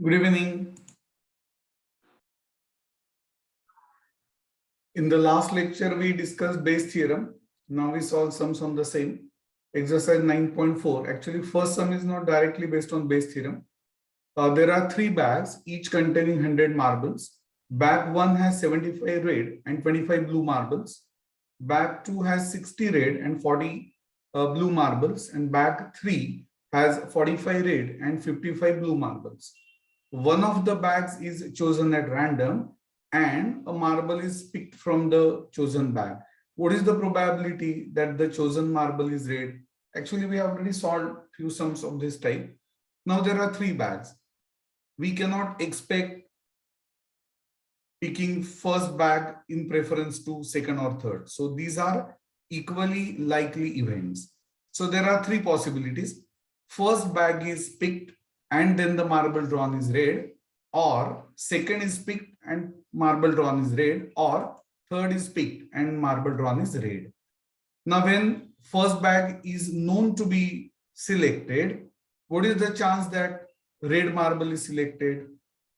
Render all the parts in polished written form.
Good evening. In the last lecture, we discussed Bayes theorem. Now we solve sums on the same. Exercise 9.4. Actually, first sum is not directly based on Bayes theorem. There are three bags, each containing 100 marbles. Bag 1 has 75 red and 25 blue marbles. Bag 2 has 60 red and 40 blue marbles. And bag 3 has 45 red and 55 blue marbles. One of the bags is chosen at random and a marble is picked from the chosen bag. What is the probability that the chosen marble is red? Actually, we have already solved few sums of this type. Now there are three bags. We cannot expect picking first bag in preference to second or third. So these are equally likely events. So there are three possibilities. First bag is picked and then the marble drawn is red, or second is picked and marble drawn is red, or third is picked and marble drawn is red. Now when first bag is known to be selected, what is the chance that red marble is selected?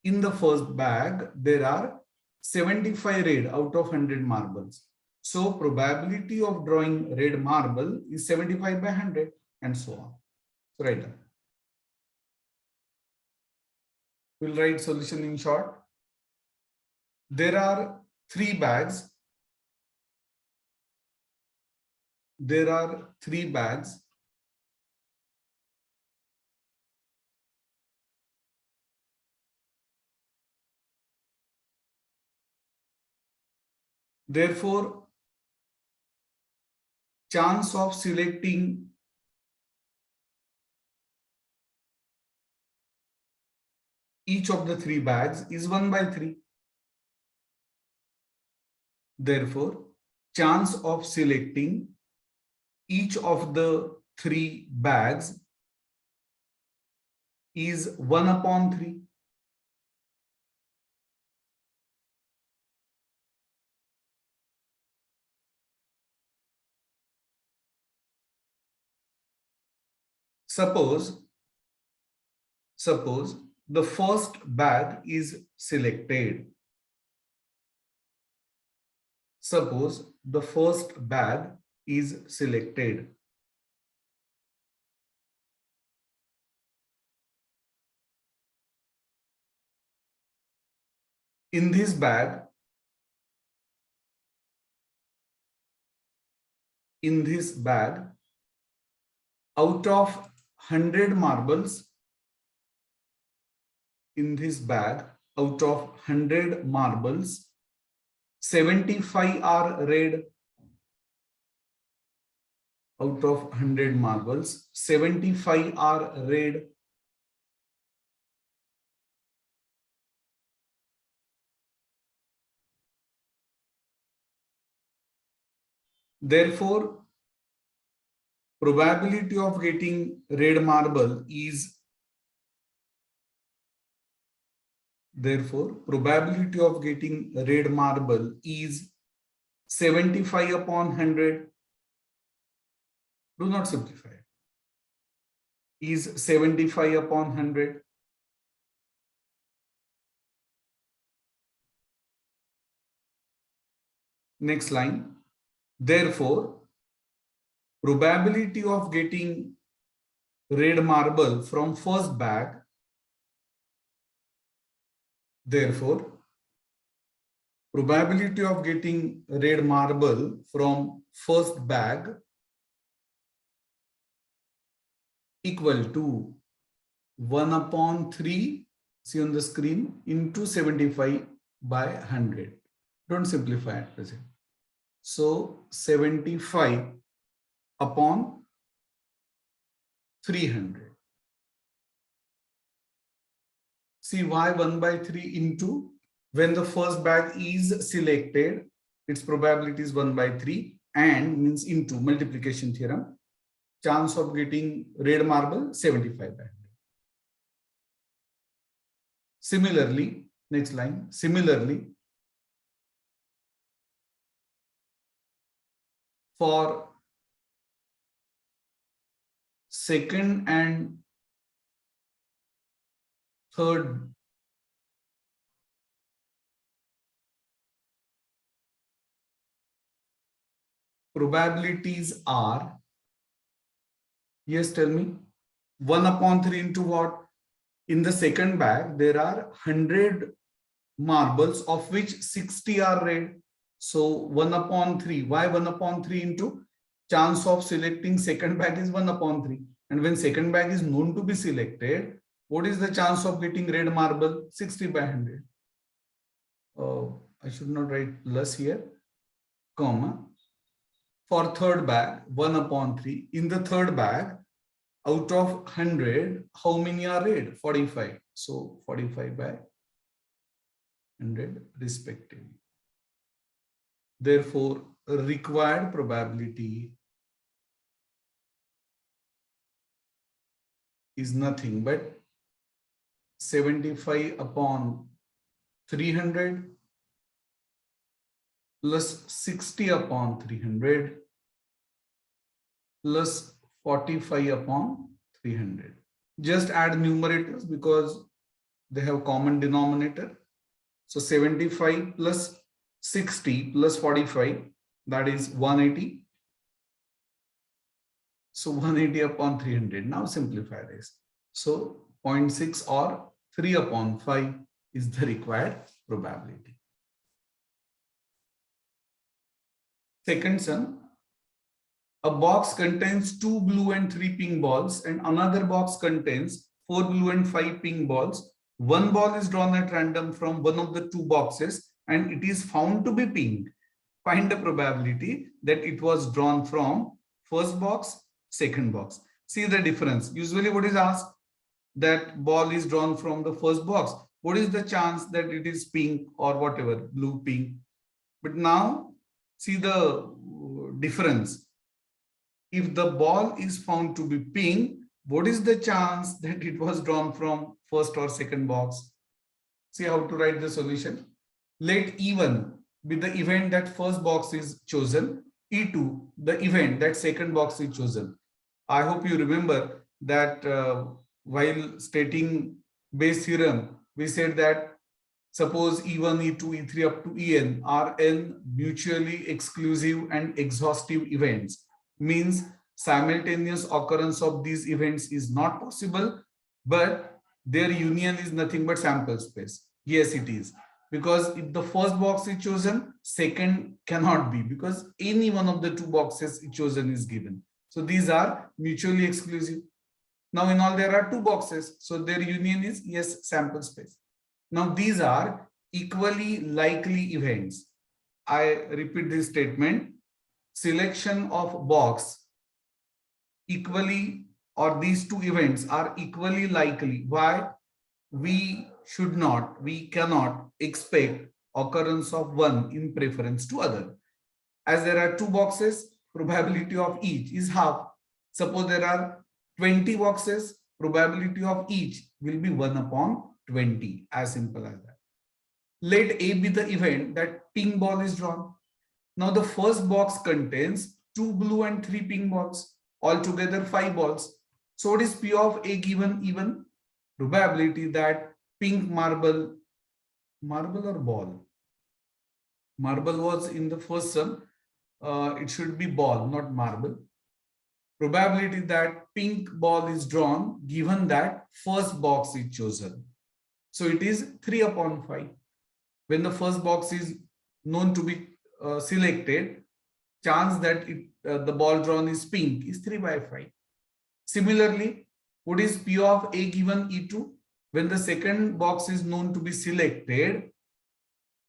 In the first bag, there are 75 red out of 100 marbles. So probability of drawing red marble is 75 by 100 and so on. So write down. We'll write solution in short. There are three bags. There are three bags. Therefore, chance of selecting each of the three bags is 1 by 3. Therefore, chance of selecting each of the three bags is 1 upon 3. Suppose the first bag is selected. Suppose the first bag is selected. In this bag, out of 100 marbles, in this bag, out of 100 marbles, 75 are red. Out of 100 marbles, 75 are red. Therefore, probability of getting red marble is 75 upon 100. Do not simplify. Is 75 upon 100. Next line. Therefore, probability of getting red marble from first bag, therefore, probability of getting red marble from first bag equal to 1 upon 3, see on the screen, into 75 by 100. Don't simplify at present. So 75 upon 300. See why 1 by 3 into, when the first bag is selected, its probability is 1 by 3 and means into multiplication theorem. Chance of getting red marble 75 by 100. Similarly, next line, similarly, for second and third probabilities are, yes, tell me, 1 upon 3 into what? In the second bag, there are 100 marbles, of which 60 are red. So 1 upon 3. Why 1 upon 3 into? Chance of selecting second bag is 1 upon 3. And when second bag is known to be selected, what is the chance of getting red marble? 60 by 100. Oh, I should not write plus here, comma. For third bag, 1 upon 3. In the third bag, out of 100, how many are red? 45. So 45 by 100 respectively. Therefore, required probability is nothing but 75 upon 300 plus 60 upon 300 plus 45 upon 300. Just add numerators because they have common denominator. So 75 plus 60 plus 45, that is 180. So 180 upon 300. Now simplify this. So 0.6 or 3 upon 5 is the required probability. Second sum, a box contains 2 blue and 3 pink balls, and another box contains 4 blue and 5 pink balls. One ball is drawn at random from one of the two boxes and it is found to be pink. Find the probability that it was drawn from first box, second box. See the difference. Usually what is asked? That ball is drawn from the first box. What is the chance that it is pink or whatever, blue, pink? But now see the difference. If the ball is found to be pink, what is the chance that it was drawn from first or second box? See how to write the solution. Let E1 be the event that first box is chosen, E2 the event that second box is chosen. I hope you remember that while stating Bayes theorem, we said that suppose E1, E2, E3 up to En are n mutually exclusive and exhaustive events. Means simultaneous occurrence of these events is not possible, but their union is nothing but sample space. Yes, it is. Because if the first box is chosen, second cannot be, because any one of the two boxes chosen is given. So these are mutually exclusive. Now in all there are two boxes, so their union is, yes, sample space. Now these are equally likely events. I repeat this statement. Selection of box equally, or these two events are equally likely. Why? We cannot expect occurrence of one in preference to other. As there are two boxes, probability of each is half. Suppose there are 20 boxes, probability of each will be 1 upon 20. As simple as that. Let A be the event that pink ball is drawn. Now the first box contains 2 blue and 3 pink balls, altogether 5 balls. So what is P of A given even? Probability that pink marble or ball? Marble was in the first sum. It should be ball, not marble. Probability that pink ball is drawn given that first box is chosen. So it is 3 upon 5. When the first box is known to be selected, chance that the ball drawn is pink is 3 by 5. Similarly, what is P of A given E2? When the second box is known to be selected,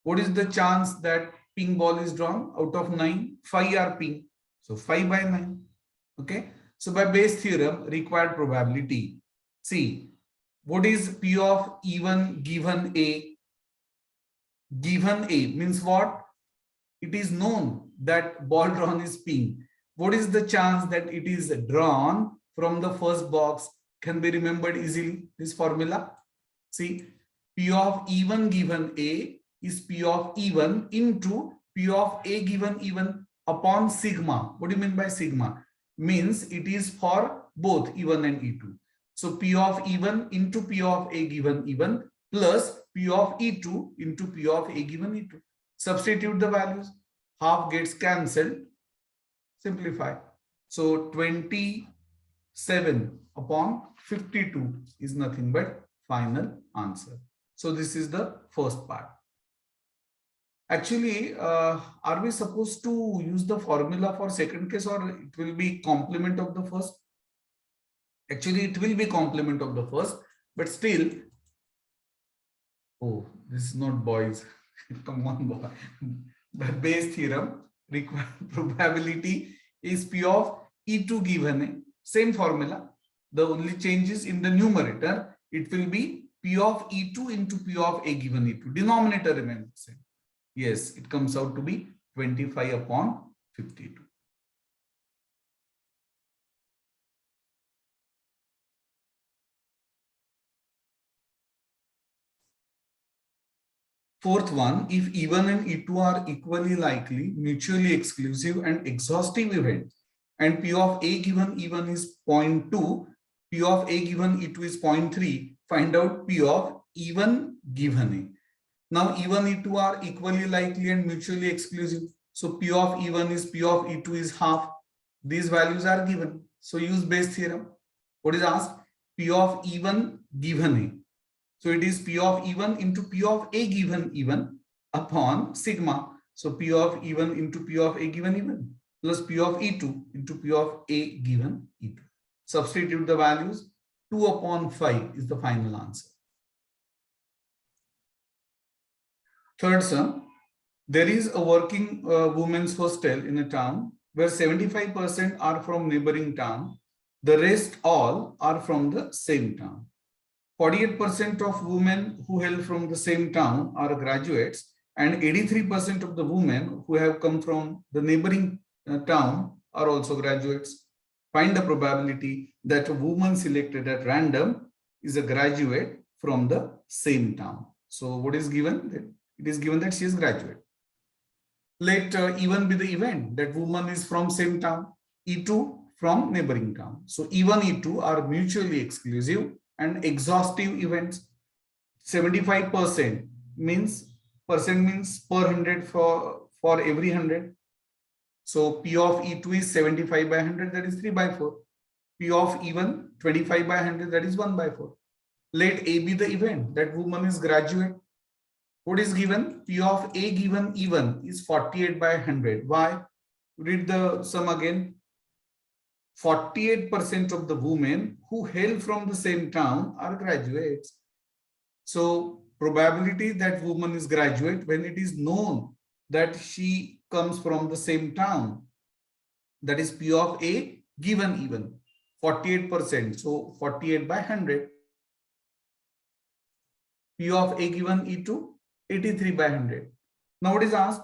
what is the chance that pink ball is drawn? Out of 9, 5 are pink. So 5 by 9. Okay. So by Bayes theorem, required probability. See, what is P of E1 given A? Given A means what? It is known that ball drawn is pink. What is the chance that it is drawn from the first box? Can be remembered easily, this formula. See, P of E1 given A is P of E1 into P of A given E1 upon sigma. What do you mean by sigma? Means it is for both E1 and E2. So P of E1 into P of A given E1 plus P of E2 into P of A given E2. Substitute the values. Half gets cancelled. Simplify. So 27 upon 52 is nothing but final answer. So this is the first part. Actually, are we supposed to use the formula for second case, or it will be complement of the first? Actually, it will be complement of the first, but still, oh, this is not boys. Come on, boy. The Bayes theorem required probability is P of E2 given a same formula. The only change is in the numerator. It will be P of E2 into P of A given E2. Denominator remains the same. Yes, it comes out to be 25 upon 52. Fourth one, if E1 and E2 are equally likely, mutually exclusive and exhaustive events, and P of A given E1 is 0.2, P of A given E2 is 0.3, find out P of E1 given A. Now E1, E2 are equally likely and mutually exclusive. So P of E1 is P of E2 is half. These values are given. So use Bayes theorem. What is asked? P of E1 given A. So it is P of E1 into P of A given E1 upon sigma. So P of E1 into P of A given E1 plus P of E2 into P of A given E2. Substitute the values. 2 upon 5 is the final answer. Third sum, there is a working women's hostel in a town where 75% are from neighboring town. The rest all are from the same town. 48% of women who hail from the same town are graduates, and 83% of the women who have come from the neighboring town are also graduates. Find the probability that a woman selected at random is a graduate from the same town. So what is given? It is given that she is graduate. Let E1 be the event that woman is from same town, E2 from neighboring town. So E1, E2 are mutually exclusive and exhaustive events. 75% means percent means per 100 for every 100. So P of E2 is 75 by 100, that is 3 by 4. P of E1 25 by 100, that is 1 by 4. Let A be the event that woman is graduate. What is given? P of A given E1 is 48 by 100. Why? Read the sum again. 48% of the women who hail from the same town are graduates. So probability that woman is graduate when it is known that she comes from the same town, that is P of A given E1, 48%. So 48 by 100. P of A given E2, 83 by 100. Now what is asked?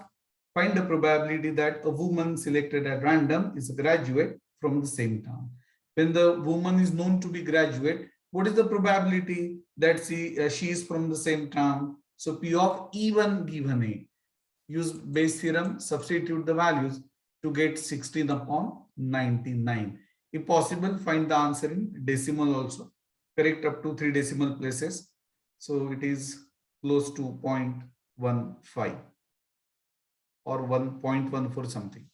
Find the probability that a woman selected at random is a graduate from the same town. When the woman is known to be graduate, what is the probability that she is from the same town? So P of E1 given A. Use Bayes theorem, substitute the values to get 16 upon 99. If possible, find the answer in decimal also. Correct up to 3 decimal places. So it is close to 0.15 or 1.14 something.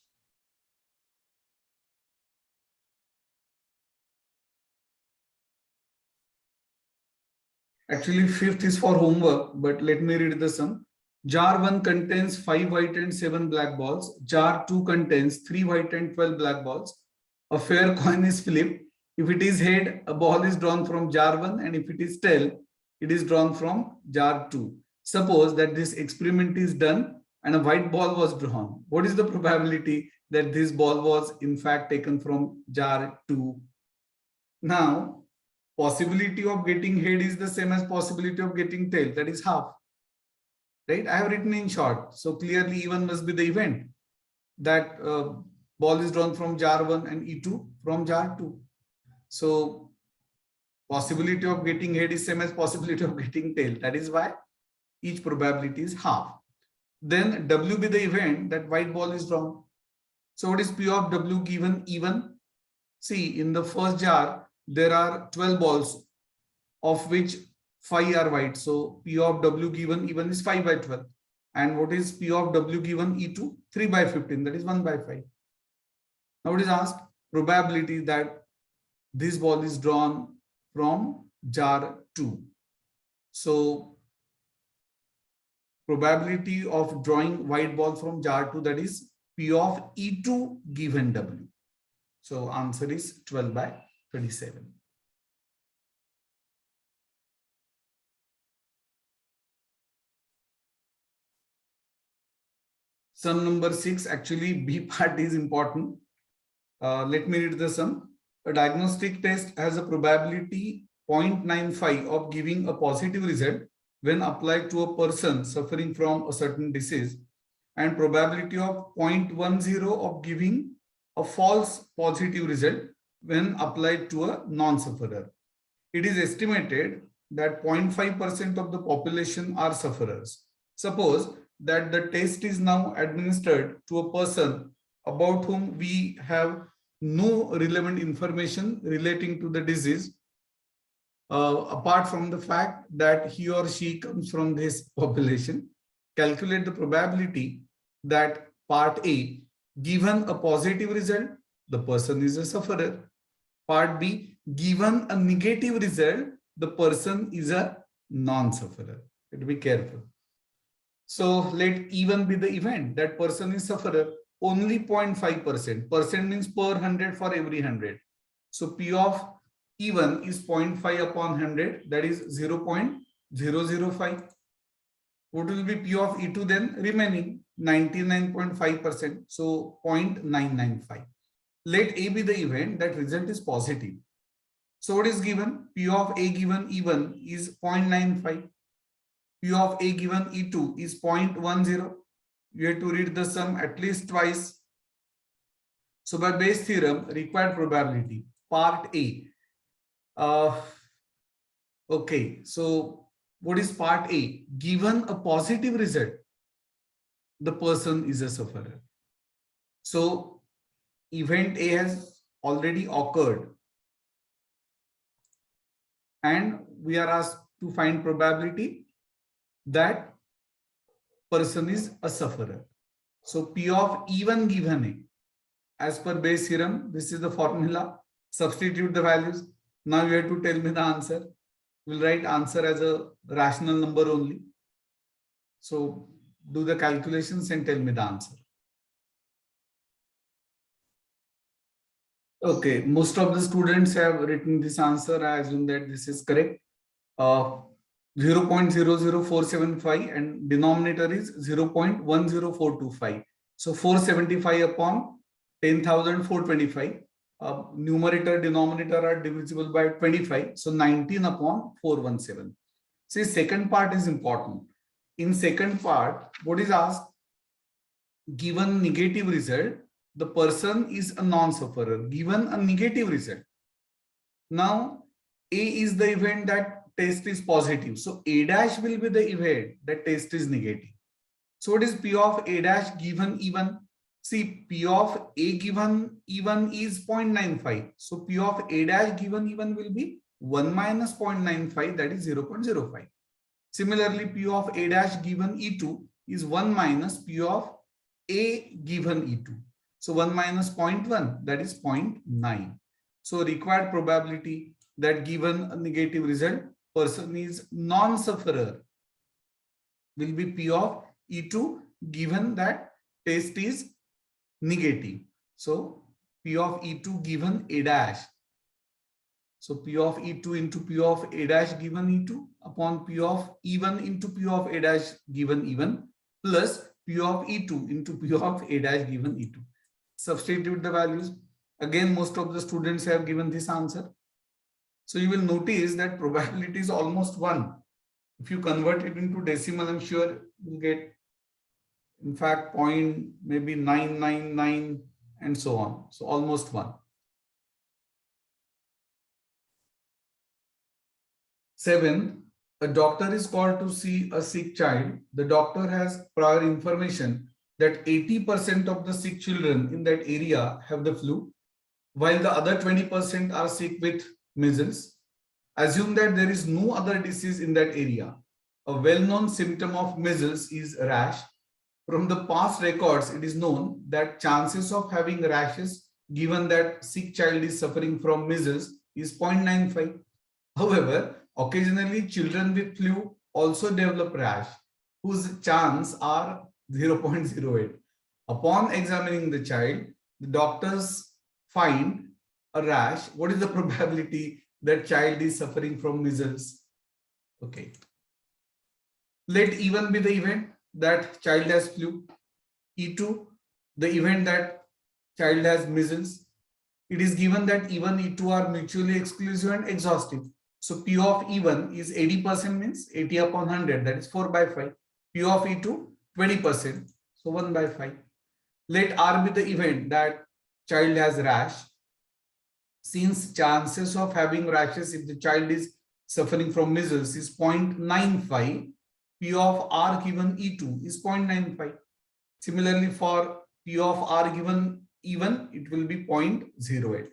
Actually, fifth is for homework, but let me read the sum. Jar 1 contains 5 white and 7 black balls. Jar 2 contains 3 white and 12 black balls. A fair coin is flipped. If it is head, a ball is drawn from jar 1, and if it is tail, it is drawn from jar 2. Suppose that this experiment is done and a white ball was drawn. What is the probability that this ball was in fact taken from jar 2? Now, possibility of getting head is the same as possibility of getting tail, that is half. Right? I have written in short. So clearly E1 must be the event that ball is drawn from jar 1 and E2 from jar 2. So possibility of getting head is same as possibility of getting tail. That is why each probability is half. Then W be the event that white ball is drawn. So what is P of W given E1? See, in the first jar, there are 12 balls, of which 5 are white. So P of W given E1 is 5 by 12. And what is P of W given E2? 3 by 15, that is 1 by 5. Now it is asked probability that this ball is drawn from jar 2. So probability of drawing white ball from jar 2, that is P of E2 given W. So answer is 12 by 27. Sum number 6, actually B part is important. Let me read the sum. A diagnostic test has a probability 0.95 of giving a positive result when applied to a person suffering from a certain disease, and probability of 0.10 of giving a false positive result when applied to a non-sufferer. It is estimated that 0.5% of the population are sufferers. Suppose that the test is now administered to a person about whom we have no relevant information relating to the disease, apart from the fact that he or she comes from this population. Calculate the probability that part A, given a positive result, the person is a sufferer. Part B, given a negative result, the person is a non-sufferer. You have to be careful. So let E1 be the event. That person is sufferer. Only 0.5%. Percent means per 100 for every 100. So P of E1 is 0.5 upon 100. That is 0.005. What will be P of E2 then? Remaining 99.5%. So 0.995. Let A be the event. That result is positive. So what is given? P of A given E1 is 0.95. P of A given E2 is 0.10. You have to read the sum at least twice. So by Bayes theorem, required probability, part A. Okay, so what is part A? Given a positive result, the person is a sufferer. So event A has already occurred, and we are asked to find probability that person is a sufferer. So P of E1 given A, as per Bayes theorem, this is the formula. Substitute the values. Now you have to tell me the answer. We'll write answer as a rational number only. So do the calculations and tell me the answer. Okay, most of the students have written this answer. I assume that this is correct. 0.00475 and denominator is 0.10425. So 475 upon 10,425. Numerator, denominator are divisible by 25. So 19 upon 417. See, second part is important. In second part, what is asked? Given negative result, the person is a non-sufferer. Given a negative result. Now, A is the event that test is positive. So A dash will be the event that test is negative. So what is P of A dash given E1? See, P of A given E1 is 0.95. So P of A dash given E1 will be 1 minus 0.95, that is 0.05. Similarly, P of A dash given E2 is 1 minus P of A given E2. So 1 minus 0.1, that is 0.9. So required probability that given a negative result, person is non-sufferer will be P of E2 given that test is negative. So P of E2 given A dash. So P of E2 into P of A dash given E2 upon P of E1 into P of A dash given E1 plus P of E2 into P of A dash given E2. Substitute the values. Again, most of the students have given this answer. So you will notice that probability is almost 1. If you convert it into decimal, I'm sure you'll get, in fact, point maybe 999 and so on. So almost 1. 7, a doctor is called to see a sick child. The doctor has prior information that 80% of the sick children in that area have the flu, while the other 20% are sick with measles. Assume that there is no other disease in that area. A well-known symptom of measles is rash. From the past records, it is known that chances of having rashes given that sick child is suffering from measles is 0.95. However, occasionally children with flu also develop rash, whose chance are 0.08. Upon examining the child, the doctors find a rash. What is the probability that child is suffering from measles? Okay. Let E1 be the event that child has flu. E2, the event that child has measles. It is given that E1, E2 are mutually exclusive and exhaustive. So P of E1 is 80%, means 80 upon 100, that is 4 by 5. P of E2, 20%, so 1 by 5. Let R be the event that child has rash. Since chances of having rashes if the child is suffering from measles is 0.95, P of R given E2 is 0.95. Similarly, for P of R given E1, it will be 0.08.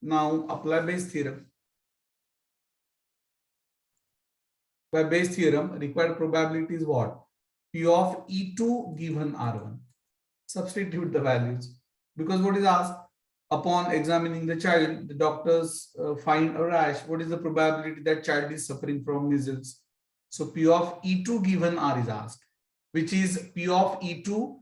Now apply Bayes theorem. By Bayes theorem, required probability is what? P of E2 given R1. Substitute the values, because what is asked? Upon examining the child, the doctors find a rash. What is the probability that child is suffering from measles? So P of E2 given R is asked, which is P of E2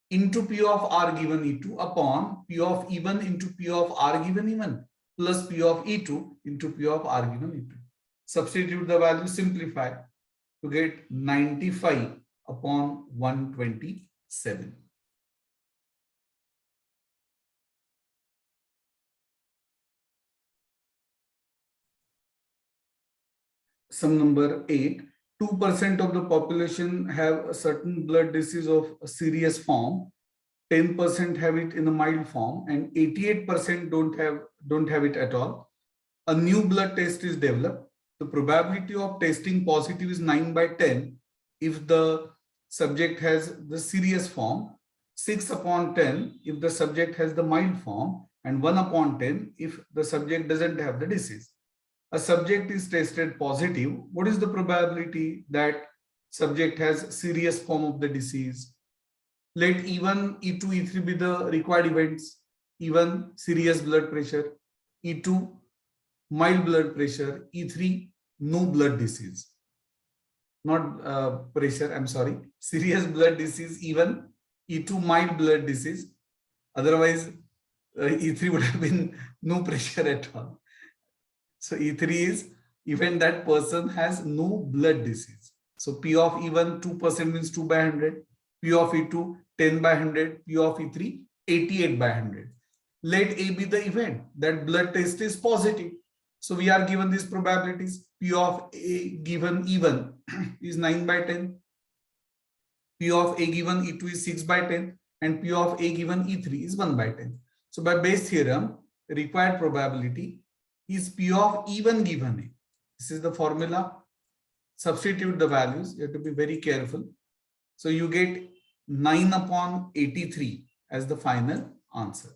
into P of R given E2 upon P of E1 into P of R given E1 plus P of E2 into P of R given E2. Substitute the value, simplify to get 95 upon 127. Sum number 8. 2% of the population have a certain blood disease of a serious form, 10% have it in a mild form, and 88% don't have it at all. A new blood test is developed. The probability of testing positive is 9 by 10 if the subject has the serious form, 6 upon 10 if the subject has the mild form, and 1 upon 10 if the subject doesn't have the disease. A subject is tested positive. What is the probability that subject has serious form of the disease? Let E1, E2, E3 be the required events. E1, serious blood pressure. E2, mild blood pressure. E3, no blood disease. Not pressure, I'm sorry. Serious blood disease, E1, E2, mild blood disease. Otherwise, E3 would have been no pressure at all. So E3 is event that person has no blood disease. So P of E1 2% means 2 by 100. P of E2 10 by 100. P of E3 88 by 100. Let A be the event that blood test is positive. So we are given these probabilities. P of A given E1 is 9 by 10. P of A given E2 is 6 by 10. And P of A given E3 is 1 by 10. So by Bayes theorem, required probability is P of E1 given A. This is the formula. Substitute the values. You have to be very careful. So you get 9 upon 83 as the final answer.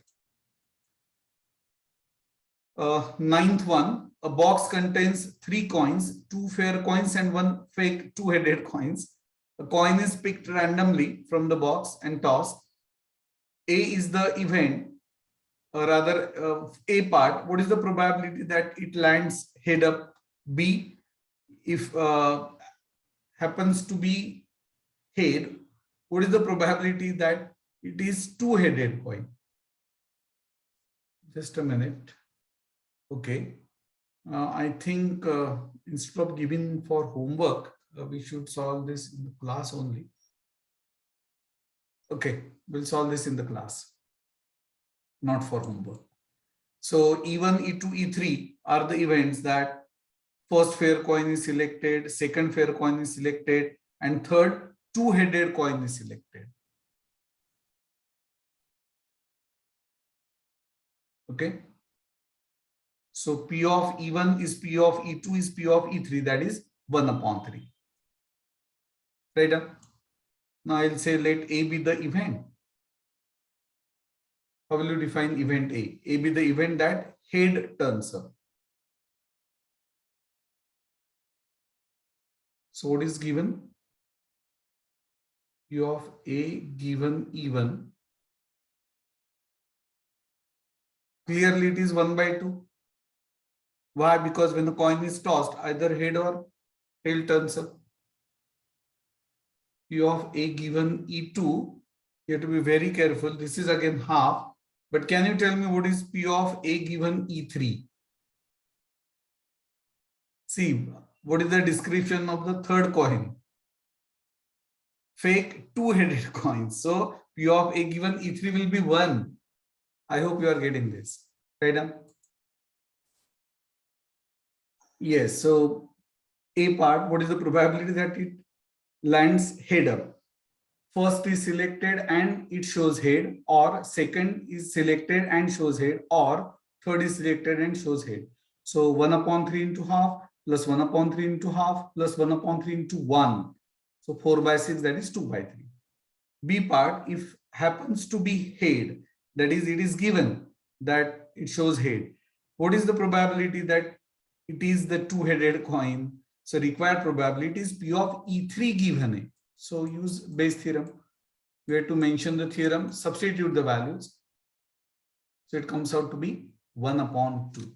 Ninth one, a box contains 3 coins, 2 fair coins and 1 fake 2-headed coins. A coin is picked randomly from the box and tossed. A is the event, or rather A part. What is the probability that it lands head up? B, if happens to be head, what is the probability that it is 2-headed coin? Just a minute. Okay. I think instead of giving for homework, we should solve this in the class only. Okay, we'll solve this in the class, not for homework. So E1, E2, E3 are the events that first fair coin is selected, second fair coin is selected, and third 2-headed coin is selected. Okay. So P of E1 is P of E2 is P of E3, that is 1 upon 3. Right? Now I'll say let A be the event. How will you define event A? A be the event that head turns up. So what is given? P of A given even. Clearly it is 1 by 2. Why? Because when the coin is tossed, either head or tail turns up. P of A given E2, you have to be very careful. This is again half. But can you tell me what is P of A given E3? See, what is the description of the third coin? Fake two-headed coin. So P of A given E3 will be 1. I hope you are getting this. Right now? Yes. So A part, what is the probability that it lands head up? First is selected and it shows head, or second is selected and shows head, or third is selected and shows head. So 1 upon 3 into half plus 1 upon 3 into half plus 1 upon 3 into 1. So 4 by 6, that is 2 by 3. B part, if happens to be head, that is, it is given that it shows head. What is the probability that it is the two-headed coin? So required probability is P of E3 given A. So use Bayes theorem. We have to mention the theorem, substitute the values. So it comes out to be 1 upon 2.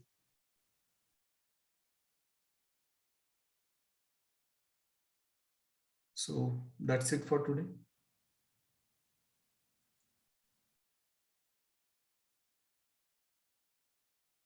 So that's it for today.